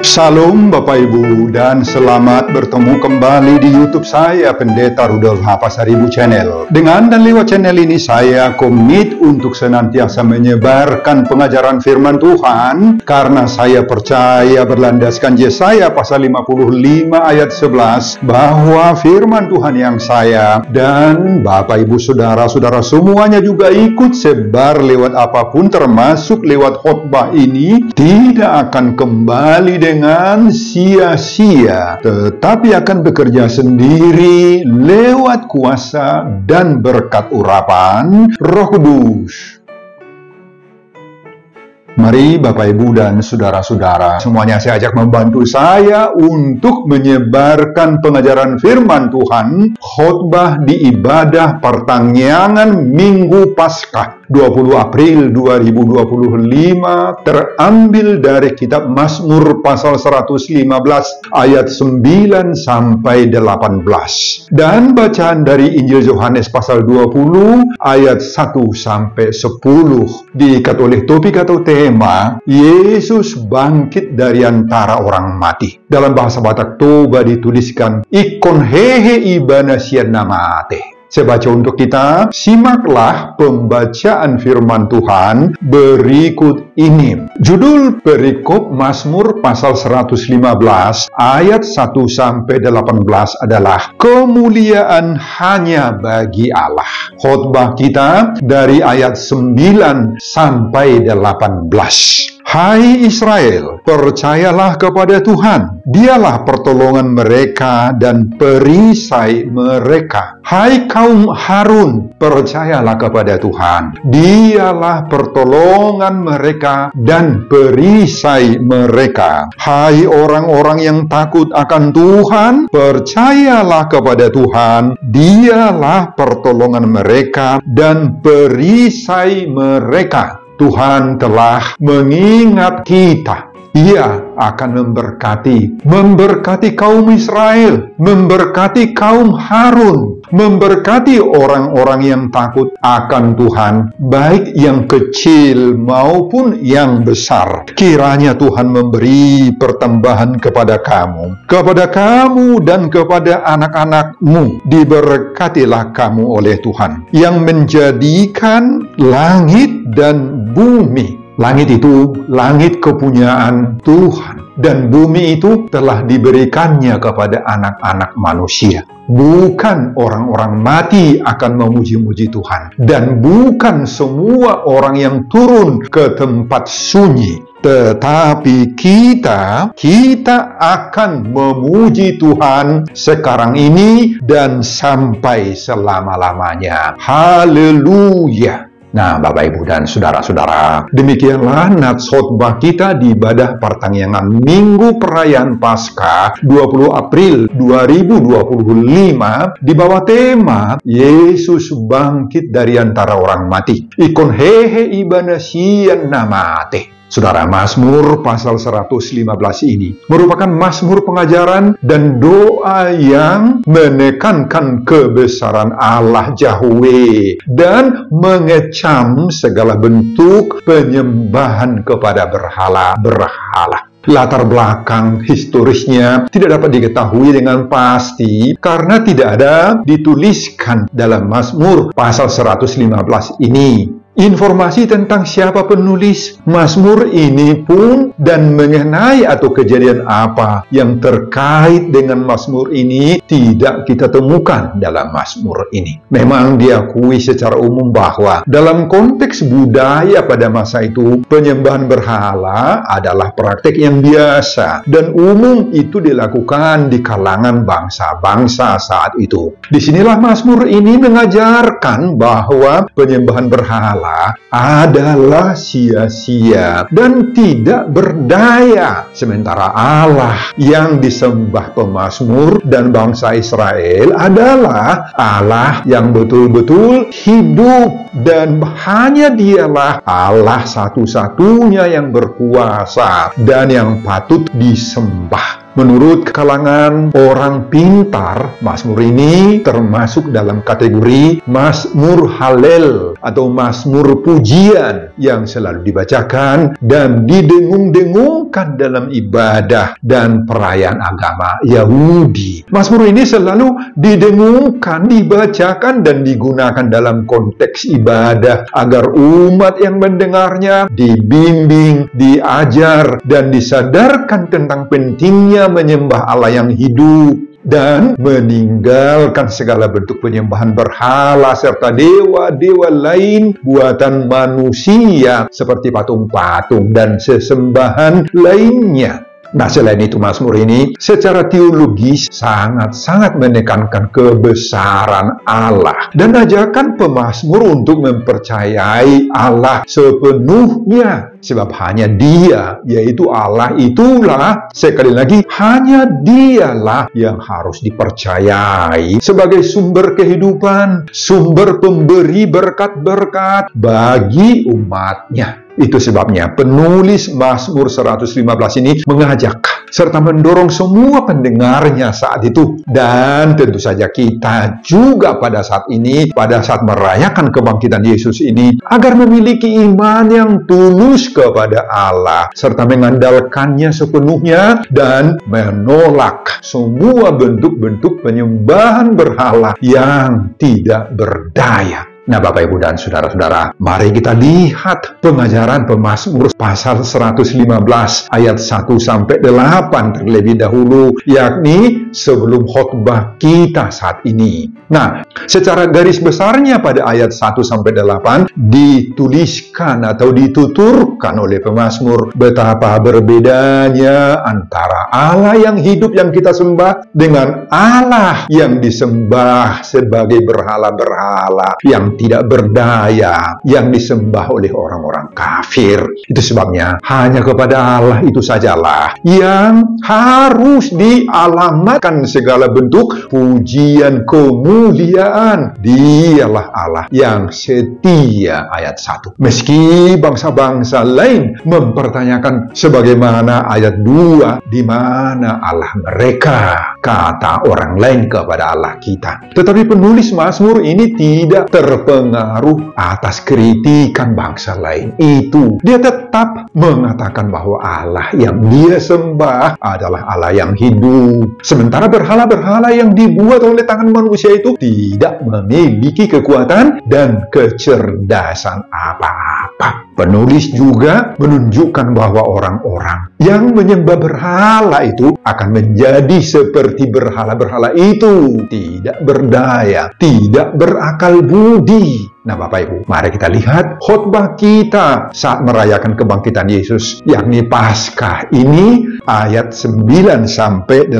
Salam Bapak Ibu dan selamat bertemu kembali di YouTube saya, Pendeta Rudolf H. Pasaribu Channel. Dengan dan lewat channel ini saya komit untuk senantiasa menyebarkan pengajaran firman Tuhan karena saya percaya berlandaskan Yesaya pasal 55 ayat 11 bahwa firman Tuhan yang saya dan Bapak Ibu saudara-saudara semuanya juga ikut sebar lewat apapun termasuk lewat khotbah ini tidak akan kembali dengan sia-sia, tetapi akan bekerja sendiri lewat kuasa dan berkat urapan Roh Kudus. Mari Bapak Ibu dan saudara-saudara semuanya saya ajak membantu saya untuk menyebarkan pengajaran firman Tuhan khotbah di ibadah pertanggiangan Minggu Paskah 20 April 2025 terambil dari kitab Mazmur pasal 115 ayat 9 sampai 18 dan bacaan dari Injil Yohanes pasal 20 ayat 1 sampai 10 diikat oleh topik atau tema Yesus bangkit dari antara orang mati. Dalam bahasa Batak Toba dituliskan ikon hehe ibana sian namate. Saya baca untuk kita, simaklah pembacaan firman Tuhan berikut ini. Judul perikop Mazmur pasal 115 ayat 1 sampai 18 adalah kemuliaan hanya bagi Allah. Khotbah kita dari ayat 9 sampai 18. Hai Israel, percayalah kepada Tuhan. Dialah pertolongan mereka dan perisai mereka. Hai kaum Harun, percayalah kepada Tuhan. Dialah pertolongan mereka dan perisai mereka. Hai orang-orang yang takut akan Tuhan, percayalah kepada Tuhan. Dialah pertolongan mereka dan perisai mereka. Tuhan telah mengingat kita. Ia akan memberkati kaum Israel, memberkati kaum Harun, memberkati orang-orang yang takut akan Tuhan, baik yang kecil maupun yang besar. Kiranya Tuhan memberi pertambahan kepada kamu dan kepada anak-anakmu. Diberkatilah kamu oleh Tuhan, yang menjadikan langit dan bumi. Langit itu langit kepunyaan Tuhan, dan bumi itu telah diberikannya kepada anak-anak manusia. Bukan orang-orang mati akan memuji-muji Tuhan, dan bukan semua orang yang turun ke tempat sunyi, tetapi kita akan memuji Tuhan sekarang ini dan sampai selama-lamanya. Haleluya. Nah, Bapak Ibu dan saudara-saudara, demikianlah nats khotbah kita di ibadah pertanggiangan Minggu Perayaan Paskah 20 April 2025 di bawah tema Yesus bangkit dari antara orang mati. Ikon hehe ibana sian namate. Saudara, Mazmur pasal 115 ini merupakan mazmur pengajaran dan doa yang menekankan kebesaran Allah Yahweh dan mengecam segala bentuk penyembahan kepada berhala. Latar belakang historisnya tidak dapat diketahui dengan pasti karena tidak ada dituliskan dalam Mazmur pasal 115 ini. Informasi tentang siapa penulis Mazmur ini pun dan mengenai atau kejadian apa yang terkait dengan Mazmur ini tidak kita temukan dalam Mazmur ini. Memang diakui secara umum bahwa dalam konteks budaya pada masa itu penyembahan berhala adalah praktik yang biasa dan umum itu dilakukan di kalangan bangsa-bangsa saat itu. Disinilah Mazmur ini mengajarkan bahwa penyembahan berhala adalah sia-sia dan tidak berdaya. Sementara Allah yang disembah pemazmur dan bangsa Israel adalah Allah yang betul-betul hidup dan hanya Dialah Allah satu-satunya yang berkuasa dan yang patut disembah. Menurut kalangan orang pintar, Mazmur ini termasuk dalam kategori Mazmur Halel atau mazmur pujian yang selalu dibacakan dan didengung-dengungkan dalam ibadah dan perayaan agama Yahudi. Mazmur ini selalu didengungkan, dibacakan, dan digunakan dalam konteks ibadah agar umat yang mendengarnya dibimbing, diajar, dan disadarkan tentang pentingnya menyembah Allah yang hidup dan meninggalkan segala bentuk penyembahan berhala serta dewa-dewa lain buatan manusia seperti patung-patung dan sesembahan lainnya. Nah, selain itu Mazmur ini secara teologis sangat-sangat menekankan kebesaran Allah dan ajakan pemazmur untuk mempercayai Allah sepenuhnya. Sebab hanya Dia, yaitu Allah itulah, sekali lagi, hanya Dialah yang harus dipercayai sebagai sumber kehidupan, sumber pemberi berkat-berkat bagi umatnya. Itu sebabnya penulis Mazmur 115 ini mengajak serta mendorong semua pendengarnya saat itu, dan tentu saja kita juga pada saat ini, pada saat merayakan kebangkitan Yesus ini, agar memiliki iman yang tulus kepada Allah serta mengandalkannya sepenuhnya dan menolak semua bentuk-bentuk penyembahan berhala yang tidak berdaya. Nah, Bapak, Ibu, dan Saudara-saudara, mari kita lihat pengajaran pemazmur pasal 115 ayat 1-8 terlebih dahulu, yakni sebelum khotbah kita saat ini. Nah, secara garis besarnya pada ayat 1-8 dituliskan atau dituturkan oleh pemazmur betapa berbedanya antara Allah yang hidup yang kita sembah dengan Allah yang disembah sebagai berhala-berhala yang tidak berdaya yang disembah oleh orang-orang kafir. Itu sebabnya hanya kepada Allah itu sajalah yang harus dialamatkan segala bentuk pujian kemuliaan. Dialah Allah yang setia, ayat 1. Meski bangsa-bangsa lain mempertanyakan sebagaimana ayat 2, di mana Allah mereka, kata orang lain kepada Allah kita. Tetapi penulis Mazmur ini tidak terpengaruh atas kritikan bangsa lain itu. Dia tetap mengatakan bahwa Allah yang dia sembah adalah Allah yang hidup. Sementara berhala-berhala yang dibuat oleh tangan manusia itu tidak memiliki kekuatan dan kecerdasan apa-apa. Penulis juga menunjukkan bahwa orang-orang yang menyembah berhala itu akan menjadi seperti berhala-berhala itu, tidak berdaya, tidak berakal budi. Nah, Bapak Ibu, mari kita lihat khotbah kita saat merayakan kebangkitan Yesus, yakni Paskah ini, ayat 9-18.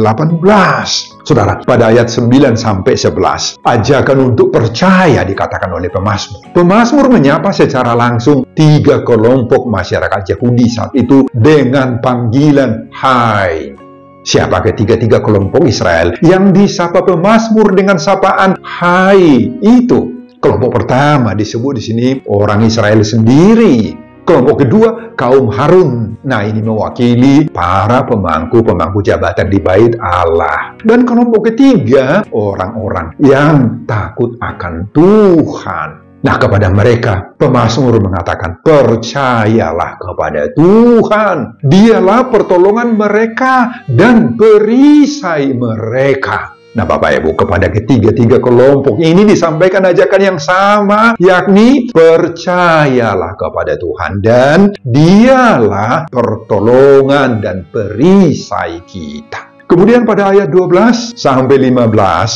Saudara, pada ayat 9-11, ajakan untuk percaya dikatakan oleh pemazmur. Pemazmur menyapa secara langsung 3 kelompok masyarakat Yahudi saat itu dengan panggilan hai. Siapa ketiga-tiga kelompok Israel yang disapa pemazmur dengan sapaan hai itu? Kelompok pertama disebut di sini orang Israel sendiri. Kelompok kedua, kaum Harun. Nah, ini mewakili para pemangku-pemangku jabatan di bait Allah. Dan kelompok ketiga, orang-orang yang takut akan Tuhan. Nah, kepada mereka, pemazmur mengatakan, percayalah kepada Tuhan. Dialah pertolongan mereka dan perisai mereka. Nah, Bapak Ibu, kepada ketiga-tiga kelompok ini disampaikan ajakan yang sama, yakni percayalah kepada Tuhan dan Dialah pertolongan dan perisai kita. Kemudian pada ayat 12-15,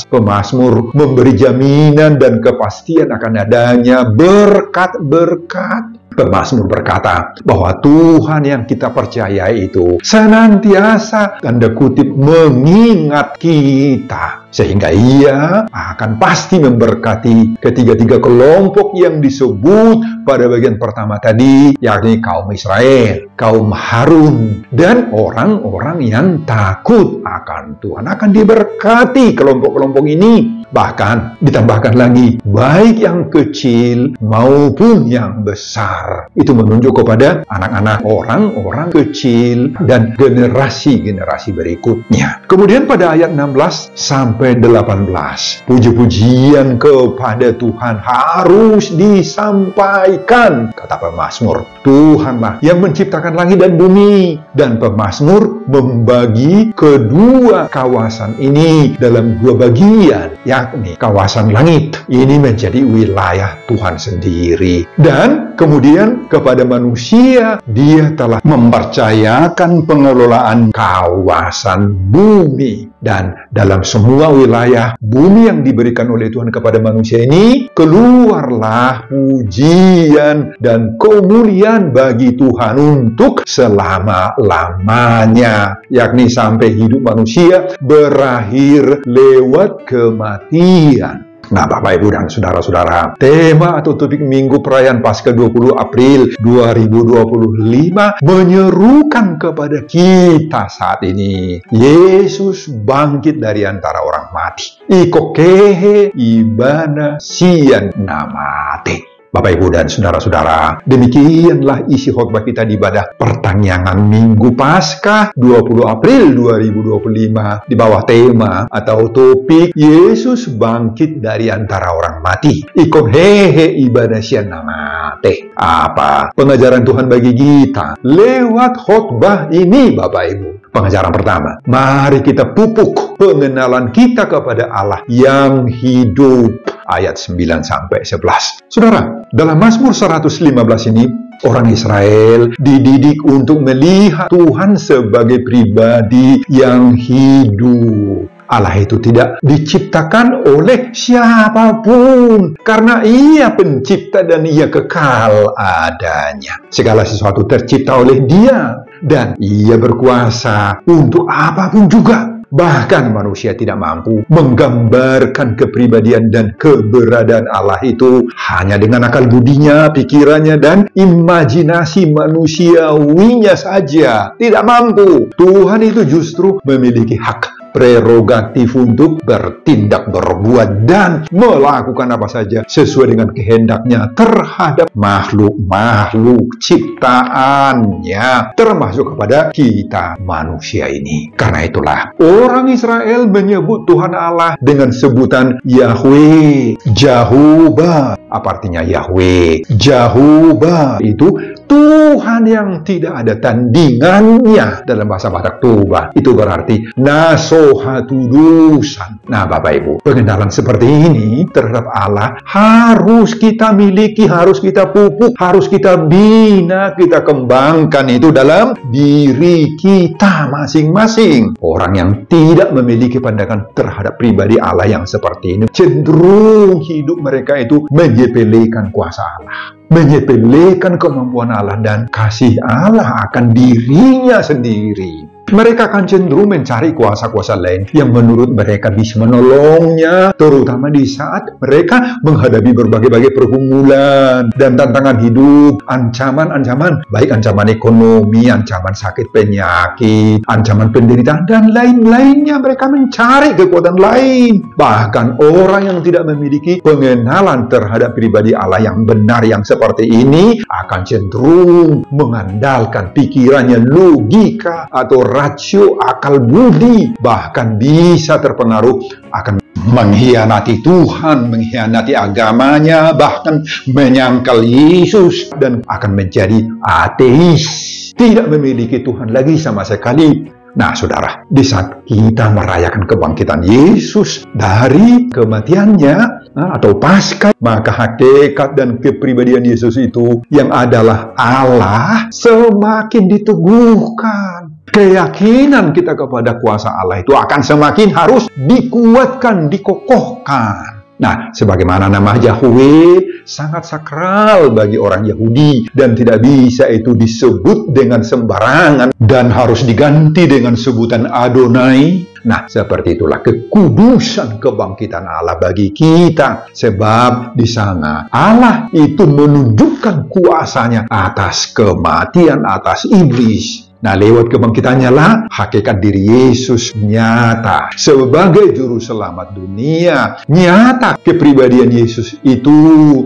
pemazmur memberi jaminan dan kepastian akan adanya berkat-berkat. Pemazmur berkata bahwa Tuhan yang kita percayai itu senantiasa, tanda kutip, mengingat kita, sehingga Ia akan pasti memberkati ketiga-tiga kelompok yang disebut pada bagian pertama tadi, yakni kaum Israel, kaum Harun, dan orang-orang yang takut akan Tuhan. Akan diberkati kelompok-kelompok ini. Bahkan ditambahkan lagi, baik yang kecil maupun yang besar. Itu menunjuk kepada anak-anak, orang-orang kecil, dan generasi-generasi berikutnya. Kemudian pada ayat 16 sampai 18, puji-pujian kepada Tuhan harus disampaikan. Kata pemazmur, Tuhanlah yang menciptakan langit dan bumi. Dan pemazmur membagi kedua kawasan ini dalam dua bagian, yakni kawasan langit ini menjadi wilayah Tuhan sendiri, dan kemudian kepada manusia dia telah mempercayakan pengelolaan kawasan bumi. Dan dalam semua wilayah bumi yang diberikan oleh Tuhan kepada manusia ini, keluarlah pujian dan kemuliaan bagi Tuhan untuk selama-lamanya, yakni sampai hidup manusia berakhir lewat kematian. Nah, Bapak, Ibu, dan Saudara-saudara, tema atau topik Minggu Perayaan Paskah 20 April 2025 menyerukan kepada kita saat ini. Yesus bangkit dari antara orang mati. Iko kehe ibana sian namate. Bapak, Ibu, dan Saudara-saudara, demikianlah isi khotbah kita di ibadah pertangyangan Minggu Paskah 20 April 2025 di bawah tema atau topik Yesus bangkit dari antara orang mati. Ikon hehe ibadah sian namate. Apa pengajaran Tuhan bagi kita lewat khotbah ini, Bapak, Ibu? Pengajaran pertama, mari kita pupuk pengenalan kita kepada Allah yang hidup. Ayat 9 sampai 11. Saudara, dalam Mazmur 115 ini, orang Israel dididik untuk melihat Tuhan sebagai pribadi yang hidup. Allah itu tidak diciptakan oleh siapapun, karena Ia pencipta dan Ia kekal adanya. Segala sesuatu tercipta oleh Dia, dan Ia berkuasa untuk apapun juga. Bahkan manusia tidak mampu menggambarkan kepribadian dan keberadaan Allah itu hanya dengan akal budinya, pikirannya, dan imajinasi manusiawinya saja. Tidak mampu. Tuhan itu justru memiliki hak prerogatif untuk bertindak, berbuat, dan melakukan apa saja sesuai dengan kehendaknya terhadap makhluk-makhluk ciptaannya, termasuk kepada kita manusia ini. Karena itulah orang Israel menyebut Tuhan Allah dengan sebutan Yahweh, Jehovah. Apa artinya Yahweh? Jehovah itu Tuhan yang tidak ada tandingannya. Dalam bahasa Batak Toba itu berarti nasohatudusan. Nah, Bapak, Ibu, pengenalan seperti ini terhadap Allah harus kita miliki, harus kita pupuk, harus kita bina, kita kembangkan itu dalam diri kita masing-masing. Orang yang tidak memiliki pandangan terhadap pribadi Allah yang seperti ini, cenderung hidup mereka itu menyepelekan kuasa Allah, menyepelekan kemampuan Allah dan kasih Allah akan dirinya sendiri. Mereka akan cenderung mencari kuasa-kuasa lain yang menurut mereka bisa menolongnya, terutama di saat mereka menghadapi berbagai-bagai pergumulan dan tantangan hidup, ancaman-ancaman, baik ancaman ekonomi, ancaman sakit penyakit, ancaman penderitaan, dan lain-lainnya. Mereka mencari kekuatan lain. Bahkan orang yang tidak memiliki pengenalan terhadap pribadi Allah yang benar yang seperti ini akan cenderung mengandalkan pikirannya, logika, atau rasio, akal budi, bahkan bisa terpengaruh akan mengkhianati Tuhan, mengkhianati agamanya, bahkan menyangkal Yesus, dan akan menjadi ateis, tidak memiliki Tuhan lagi sama sekali. Nah, saudara, di saat kita merayakan kebangkitan Yesus dari kematiannya atau Paskah, maka hakikat dan kepribadian Yesus itu yang adalah Allah semakin diteguhkan. Keyakinan kita kepada kuasa Allah itu akan semakin harus dikuatkan, dikokohkan. Nah, sebagaimana nama Yahweh sangat sakral bagi orang Yahudi dan tidak bisa itu disebut dengan sembarangan dan harus diganti dengan sebutan Adonai. Nah, seperti itulah kekudusan kebangkitan Allah bagi kita, sebab di sana Allah itu menunjukkan kuasanya atas kematian, atas iblis. Nah, lewat kebangkitannya lah hakikat diri Yesus nyata sebagai juru selamat dunia. Nyata kepribadian Yesus itu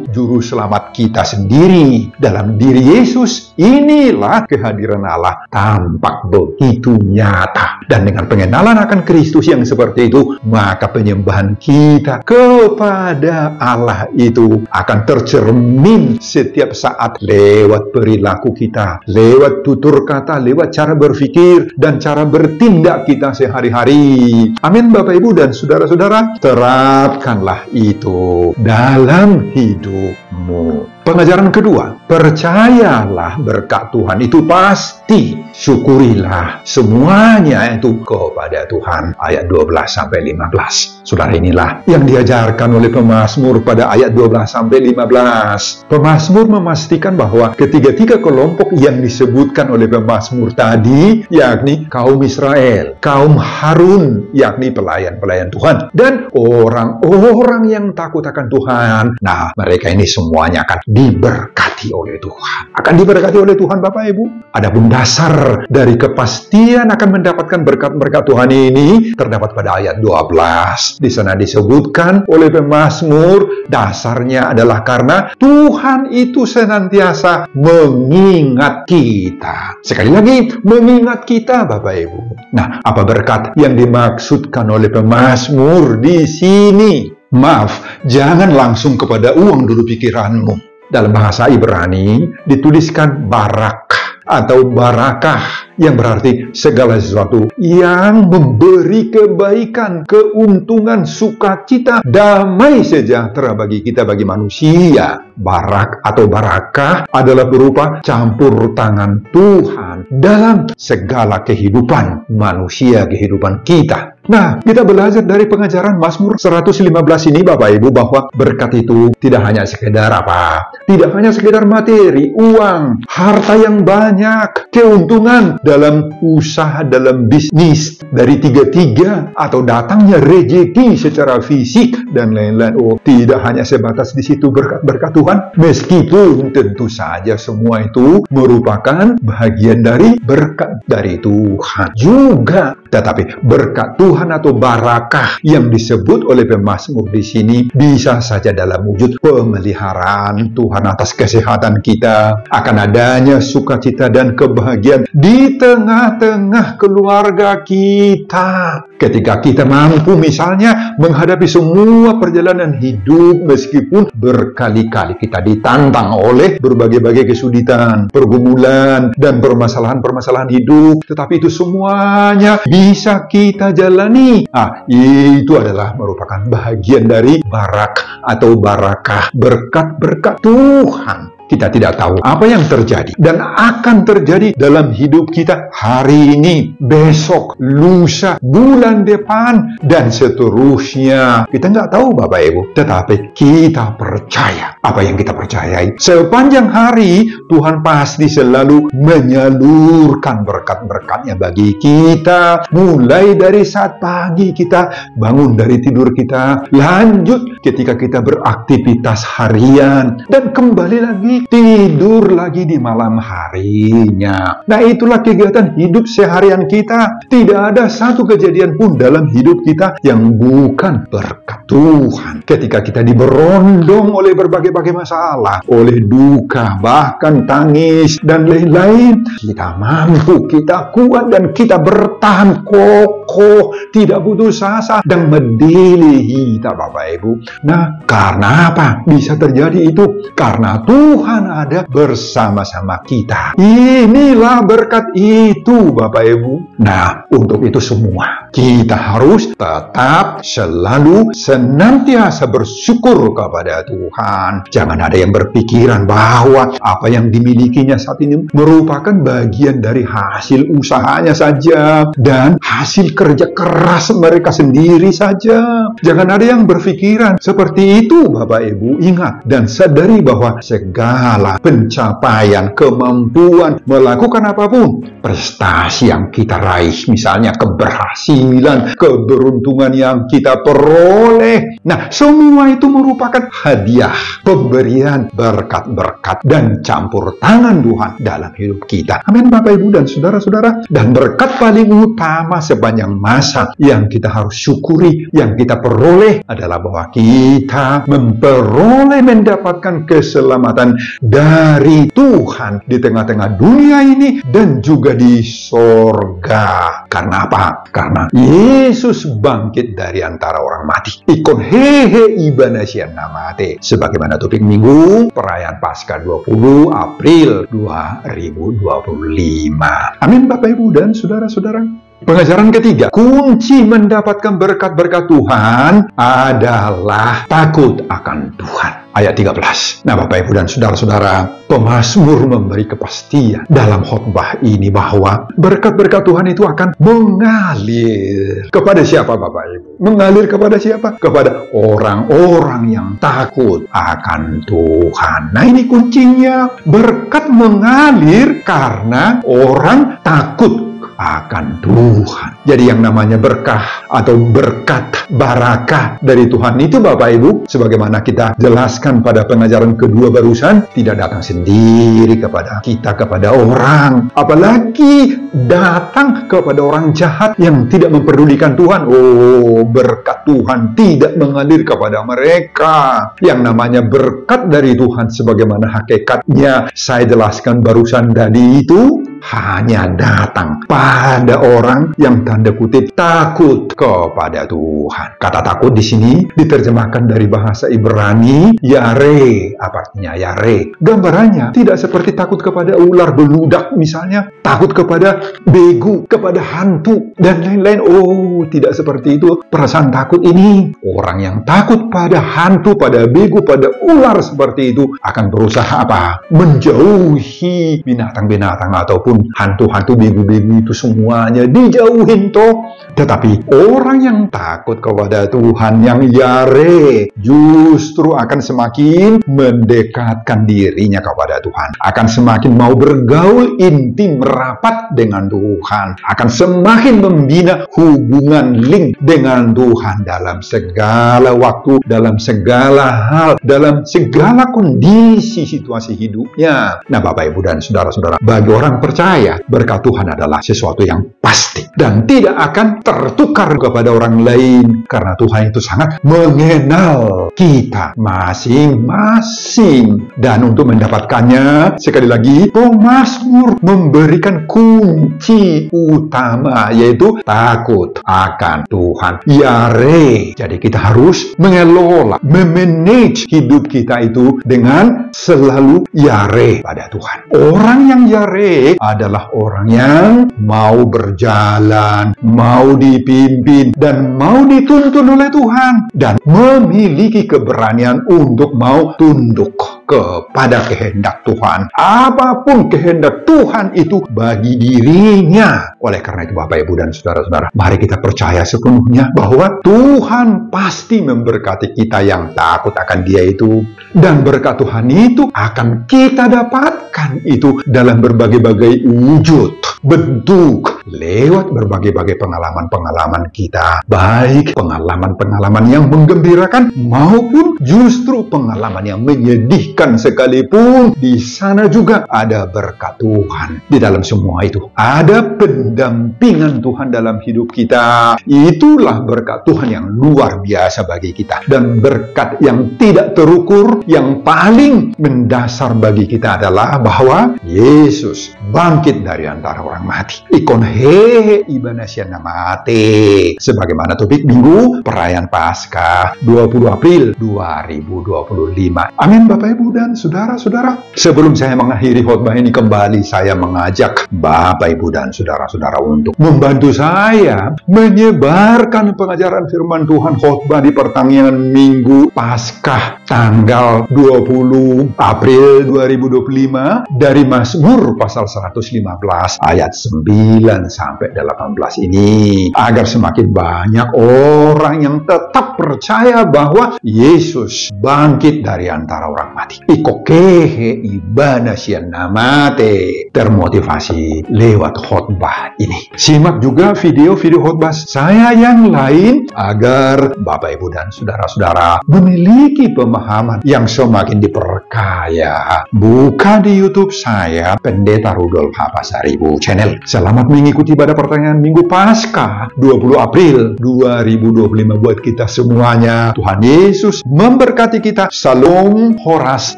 juru selamat kita sendiri. Dalam diri Yesus inilah kehadiran Allah tampak begitu nyata. Dan dengan pengenalan akan Kristus yang seperti itu, maka penyembahan kita kepada Allah itu akan tercermin setiap saat lewat perilaku kita, lewat tutur kata, lewat cara berpikir dan cara bertindak kita sehari-hari. Amin, Bapak, Ibu, dan saudara-saudara, terapkanlah itu dalam hidupmu. Pengajaran kedua, percayalah berkat Tuhan itu pasti. Syukurilah semuanya itu kepada Tuhan. Ayat 12-15. Saudara, inilah yang diajarkan oleh pemazmur pada ayat 12-15. Pemazmur memastikan bahwa ketiga-tiga kelompok yang disebutkan oleh pemazmur tadi, yakni kaum Israel, kaum Harun, yakni pelayan-pelayan Tuhan, dan orang-orang yang takut akan Tuhan. Nah, mereka ini semuanya akan diberkati oleh Tuhan. Akan diberkati oleh Tuhan, Bapak Ibu. Adapun dasar dari kepastian akan mendapatkan berkat-berkat Tuhan ini terdapat pada ayat 12. Di sana disebutkan oleh pemazmur, dasarnya adalah karena Tuhan itu senantiasa mengingat kita. Sekali lagi, mengingat kita, Bapak Ibu. Nah, apa berkat yang dimaksudkan oleh pemazmur di sini? Maaf, jangan langsung kepada uang dulu pikiranmu. Dalam bahasa Ibrani dituliskan barakah atau barakah, yang berarti segala sesuatu yang memberi kebaikan, keuntungan, sukacita, damai sejahtera bagi kita, bagi manusia. Barak atau barakah adalah berupa campur tangan Tuhan dalam segala kehidupan manusia, kehidupan kita. Nah, kita belajar dari pengajaran Mazmur 115 ini, Bapak Ibu, bahwa berkat itu tidak hanya sekedar apa? Tidak hanya sekedar materi, uang, harta yang banyak, keuntungan dalam usaha, dalam bisnis, dari tiga-tiga, atau datangnya rezeki secara fisik, dan lain-lain. Oh, tidak hanya sebatas di situ berkat-berkat Tuhan, meskipun tentu saja semua itu merupakan bagian dari berkat dari Tuhan juga. Tetapi berkat Tuhan atau barakah yang disebut oleh pemazmur di sini bisa saja dalam wujud pemeliharaan Tuhan atas kesehatan kita, akan adanya sukacita dan kebahagiaan di tengah-tengah keluarga kita. Ketika kita mampu misalnya menghadapi semua perjalanan hidup, meskipun berkali-kali kita ditantang oleh berbagai-bagai kesulitan, pergumulan, dan permasalahan-permasalahan hidup, tetapi itu semuanya bisa kita jalani. Itu adalah merupakan bagian dari barak atau barakah, berkat-berkat Tuhan. Kita tidak tahu apa yang terjadi dan akan terjadi dalam hidup kita hari ini, besok, lusa, bulan depan, dan seterusnya. Kita nggak tahu, Bapak Ibu, tetapi kita percaya. Apa yang kita percayai? Sepanjang hari, Tuhan pasti selalu menyalurkan berkat-berkatnya bagi kita. Mulai dari saat pagi kita bangun dari tidur kita, lanjut ketika kita beraktivitas harian, dan kembali lagi tidur lagi di malam harinya. Nah, itulah kegiatan hidup seharian kita. Tidak ada satu kejadian pun dalam hidup kita yang bukan berkat Tuhan. Ketika kita diberondong oleh berbagai-bagai masalah, oleh duka, bahkan tangis, dan lain-lain, kita mampu, kita kuat, dan kita bertahan kokoh, tidak putus asa, dan mendilihi kita, Bapak Ibu. Nah, karena apa bisa terjadi itu? Karena Tuhan ada bersama-sama kita. Inilah berkat itu, Bapak Ibu. Nah, untuk itu semua kita harus tetap selalu senantiasa bersyukur kepada Tuhan. Jangan ada yang berpikiran bahwa apa yang dimilikinya saat ini merupakan bagian dari hasil usahanya saja dan hasil kerja keras mereka sendiri saja. Jangan ada yang berpikiran seperti itu, Bapak Ibu. Ingat dan sadari bahwa segala segala pencapaian, kemampuan, melakukan apapun, prestasi yang kita raih, misalnya keberhasilan, keberuntungan yang kita peroleh. Nah, semua itu merupakan hadiah, pemberian berkat-berkat dan campur tangan Tuhan dalam hidup kita. Amin, Bapak, Ibu, dan saudara-saudara. Dan berkat paling utama sepanjang masa yang kita harus syukuri, yang kita peroleh adalah bahwa kita mendapatkan keselamatan dari Tuhan di tengah-tengah dunia ini dan juga di sorga. Karena apa? Karena Yesus bangkit dari antara orang mati. Ikon hehe ibana sian namate. Sebagaimana topik minggu perayaan Paskah 20 April 2025. Amin, Bapak, Ibu, dan saudara-saudara. Pengajaran ketiga, kunci mendapatkan berkat-berkat Tuhan adalah takut akan Tuhan. Ayat 13. Nah, Bapak, Ibu, dan saudara-saudara, pemazmur memberi kepastian dalam khotbah ini bahwa berkat-berkat Tuhan itu akan mengalir. Kepada siapa, Bapak, Ibu? Mengalir kepada siapa? Kepada orang-orang yang takut akan Tuhan. Nah, ini kuncinya. Berkat mengalir karena orang takut akan Tuhan. Jadi yang namanya berkah atau berkat, barakah dari Tuhan itu, Bapak, Ibu, sebagaimana kita jelaskan pada pengajaran kedua barusan, tidak datang sendiri kepada kita, kepada orang, apalagi datang kepada orang jahat yang tidak memperdulikan Tuhan. Oh, berkat Tuhan tidak mengalir kepada mereka. Yang namanya berkat dari Tuhan sebagaimana hakikatnya saya jelaskan barusan tadi itu hanya datang pada orang yang tanda kutip takut kepada Tuhan. Kata takut di sini diterjemahkan dari bahasa Ibrani yare. Apa artinya yare? Gambarannya tidak seperti takut kepada ular beludak misalnya, takut kepada begu, kepada hantu dan lain-lain. Oh, tidak seperti itu perasaan takut ini. Orang yang takut pada hantu, pada begu, pada ular seperti itu akan berusaha apa? Menjauhi binatang-binatang ataupun hantu-hantu, begu-begu itu semuanya dijauhin toh. Tetapi orang yang takut kepada Tuhan, yang yare, justru akan semakin mendekatkan dirinya kepada Tuhan, akan semakin mau bergaul intim rapat dengan Tuhan, akan semakin membina hubungan link dengan Tuhan dalam segala waktu, dalam segala hal, dalam segala kondisi situasi hidupnya. Nah, Bapak, Ibu, dan saudara-saudara, bagi orang percaya, berkat Tuhan adalah sesuatu yang pasti dan tidak akan tertukar kepada orang lain, karena Tuhan itu sangat mengenal kita masing-masing. Dan untuk mendapatkannya, sekali lagi, pemazmur memberikan kunci utama, yaitu takut akan Tuhan, yare. Jadi kita harus mengelola, memanage hidup kita itu dengan selalu yare pada Tuhan. Orang yang yare adalah orang yang mau berjalan, mau dipimpin, dan mau dituntun oleh Tuhan, dan memiliki keberanian untuk mau tunduk kepada kehendak Tuhan. Apapun kehendak Tuhan itu bagi dirinya. Oleh karena itu, Bapak, Ibu, dan saudara-saudara, mari kita percaya sepenuhnya bahwa Tuhan pasti memberkati kita yang takut akan Dia itu. Dan berkat Tuhan itu akan kita dapatkan itu dalam berbagai-bagai wujud, bentuk, lewat berbagai-bagai pengalaman-pengalaman kita, baik pengalaman-pengalaman yang menggembirakan maupun justru pengalaman yang menyedihkan sekalipun. Di sana juga ada berkat Tuhan. Di dalam semua itu ada pendampingan Tuhan dalam hidup kita. Itulah berkat Tuhan yang luar biasa bagi kita, dan berkat yang tidak terukur yang paling mendasar bagi kita adalah bahwa Yesus bangkit dari antara orang mati. Ikon hehe ibanasya namate. Sebagaimana topik minggu perayaan Paskah 20 April 2025. Amin, Bapak, Ibu, dan saudara-saudara. Sebelum saya mengakhiri khotbah ini, kembali saya mengajak Bapak, Ibu, dan saudara-saudara untuk membantu saya menyebarkan pengajaran firman Tuhan khotbah di pertengahan minggu Paskah tanggal 20 April 2025 dari Mazmur pasal 115 ayat 9 sampai 18 ini, agar semakin banyak orang yang tetap percaya bahwa Yesus bangkit dari antara orang mati. Iko kehe ibana sian namate, termotivasi lewat khotbah ini. Simak juga video-video khotbah saya yang lain agar Bapak, Ibu, dan saudara-saudara memiliki pemahaman yang semakin diperkaya. Buka di YouTube saya, Pendeta Rudolf H. Pasaribu Channel. Selamat mengikuti pada pertanyaan Minggu Paskah 20 April 2025 buat kita semuanya. Tuhan Yesus memberkati kita. Salam Horas.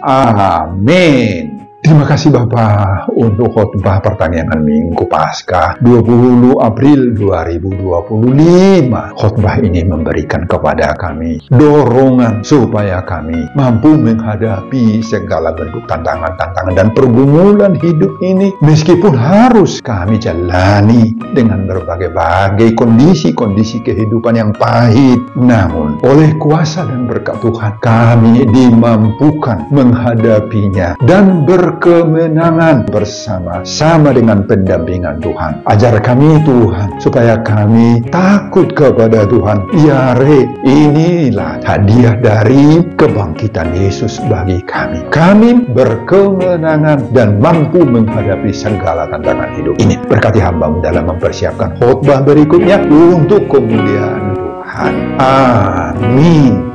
Amin. Terima kasih Bapak untuk khotbah pertanyaan Minggu Paskah 20 April 2025. Khotbah ini memberikan kepada kami dorongan supaya kami mampu menghadapi segala bentuk tantangan-tantangan dan pergumulan hidup ini, meskipun harus kami jalani dengan berbagai-bagai kondisi-kondisi kehidupan yang pahit. Namun oleh kuasa dan berkat Tuhan kami dimampukan menghadapinya dan berkemenangan bersama-sama dengan pendampingan Tuhan. Ajar kami Tuhan supaya kami takut kepada Tuhan. Yare, inilah hadiah dari kebangkitan Yesus bagi kami. Kami berkemenangan dan mampu menghadapi segala tantangan hidup ini. Berkati hamba-Mu dalam mempersiapkan khotbah berikutnya untuk kemuliaan Tuhan. Amin.